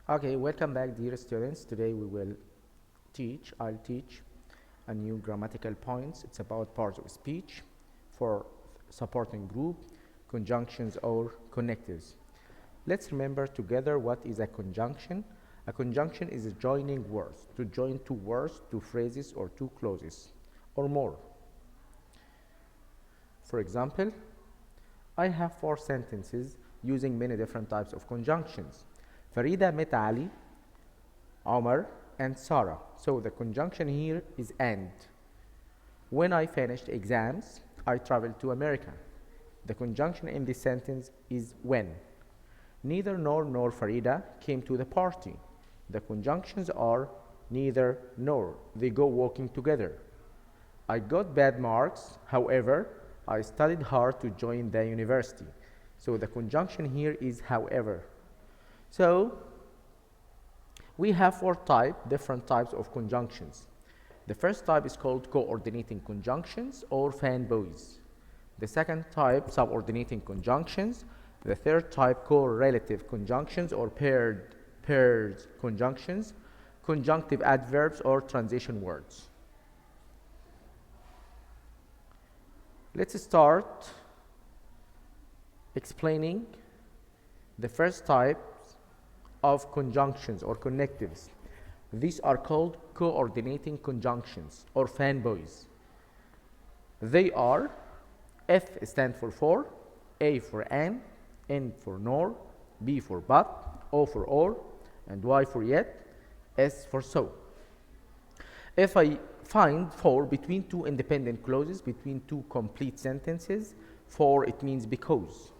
Okay, welcome back, dear students. Today I'll teach a new grammatical points. It's about parts of speech for supporting group, conjunctions or connectives. Let's remember together what is a conjunction. A conjunction is a joining words, to join two words, two phrases or two clauses or more. For example, I have 4 sentences using many different types of conjunctions. Farida met Ali, Omar, and Sarah. So the conjunction here is and. When I finished exams, I traveled to America. The conjunction in this sentence is when. Neither Noor nor Farida came to the party. The conjunctions are neither nor. They go walking together. I got bad marks. However, I studied hard to join the university. So the conjunction here is however. So we have 4 different types of conjunctions. The first type is called coordinating conjunctions or FANBOYS. The second type, subordinating conjunctions. The third type, correlative conjunctions or paired conjunctions, conjunctive adverbs or transition words. Let's start explaining the first type of conjunctions or connectives. These are called coordinating conjunctions or FANBOYS. They are F stands for, A for and, N for nor, B for but, O for or, and Y for yet, S for so. If I find for between 2 independent clauses, between 2 complete sentences, for it means because.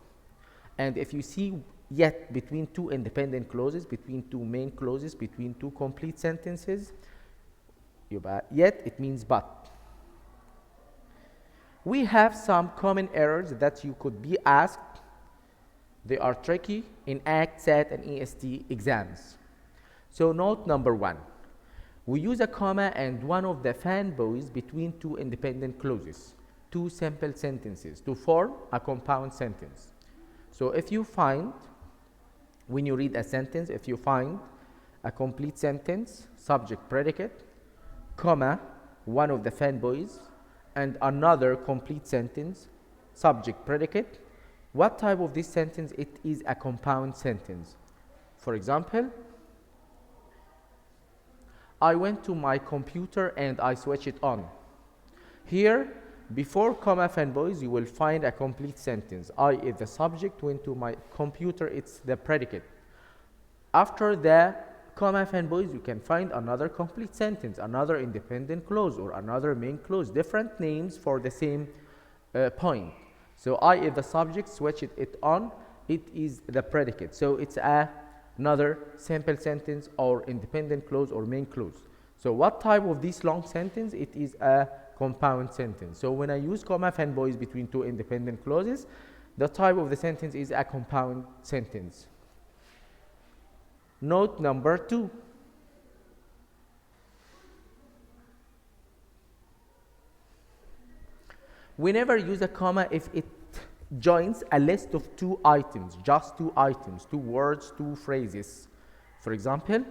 And if you see yet between 2 independent clauses, between 2 main clauses, between 2 complete sentences, yet it means but. We have some common errors that you could be asked. They are tricky in ACT, SAT, and EST exams. So note number 1. We use a comma and one of the FANBOYS between 2 independent clauses, 2 simple sentences to form a compound sentence. So if you find, when you read a sentence, if you find a complete sentence, subject, predicate, comma, one of the FANBOYS, and another complete sentence, subject, predicate, what type of this sentence? It is a compound sentence. For example, I went to my computer and I switched it on. Here, before comma FANBOYS, you will find a complete sentence. I is the subject, went to my computer, it's the predicate. After the comma FANBOYS, you can find another complete sentence, another independent clause or another main clause, different names for the same point. So I is the subject, switched it on, it is the predicate. So it's another simple sentence or independent clause or main clause. So what type of this long sentence? It is a compound sentence. So when I use comma FANBOYS between 2 independent clauses, the type of the sentence is a compound sentence. Note number 2. We never use a comma if it joins a list of 2 items, just 2 items, 2 words, 2 phrases. For example,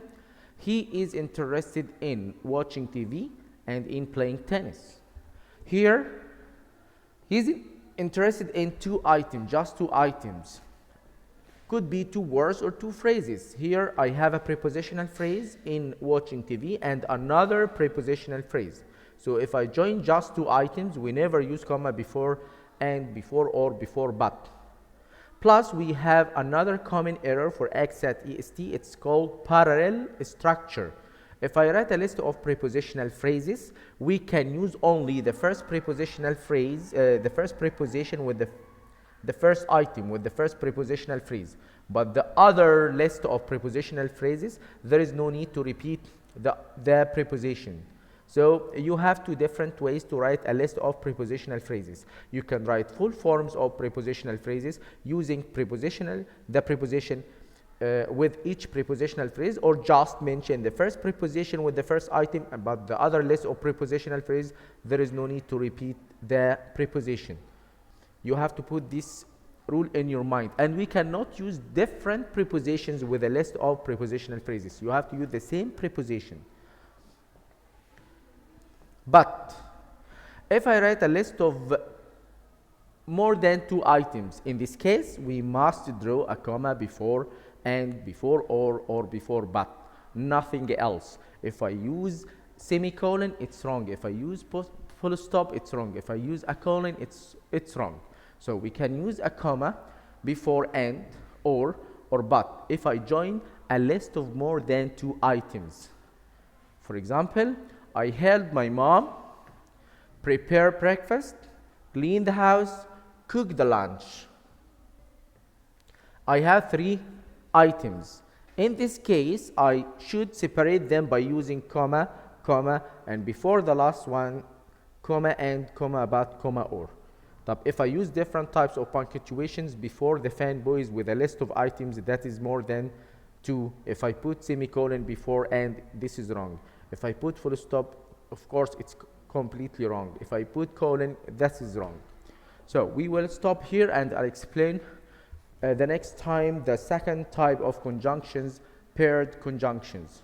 he is interested in watching TV and in playing tennis. Here, he's interested in 2 items, just 2 items. Could be 2 words or 2 phrases. Here, I have a prepositional phrase in watching TV and another prepositional phrase. So if I join just 2 items, we never use comma before and, before or, before but. Plus, we have another common error for ACT, SAT, EST. It's called parallel structure. If I write a list of prepositional phrases, we can use only the first prepositional phrase, the first preposition with the first item, with the first prepositional phrase. But the other list of prepositional phrases, there is no need to repeat the preposition. So you have 2 different ways to write a list of prepositional phrases. You can write full forms of prepositional phrases using the preposition with each prepositional phrase, or just mention the first preposition with the first item, but the other list of prepositional phrases, there is no need to repeat the preposition. You have to put this rule in your mind. And we cannot use different prepositions with a list of prepositional phrases. You have to use the same preposition. But if I write a list of more than 2 items, in this case, we must draw a comma before and, before or before but, nothing else. If I use semicolon, it's wrong. If I use full stop, it's wrong. If I use a colon, it's wrong. So we can use a comma before and, or but, if I join a list of more than 2 items. For example, I helped my mom prepare breakfast, clean the house, cook the lunch. I have 3 items. In this case, I should separate them by using comma, comma, and before the last one, comma and, comma about, comma or. But if I use different types of punctuations before the fanboys with a list of items that is more than 2, if I put semicolon before and, this is wrong. If I put full stop, of course, it's completely wrong. If I put colon, that is wrong. So we will stop here and I'll explain the next time the second type of conjunctions, paired conjunctions.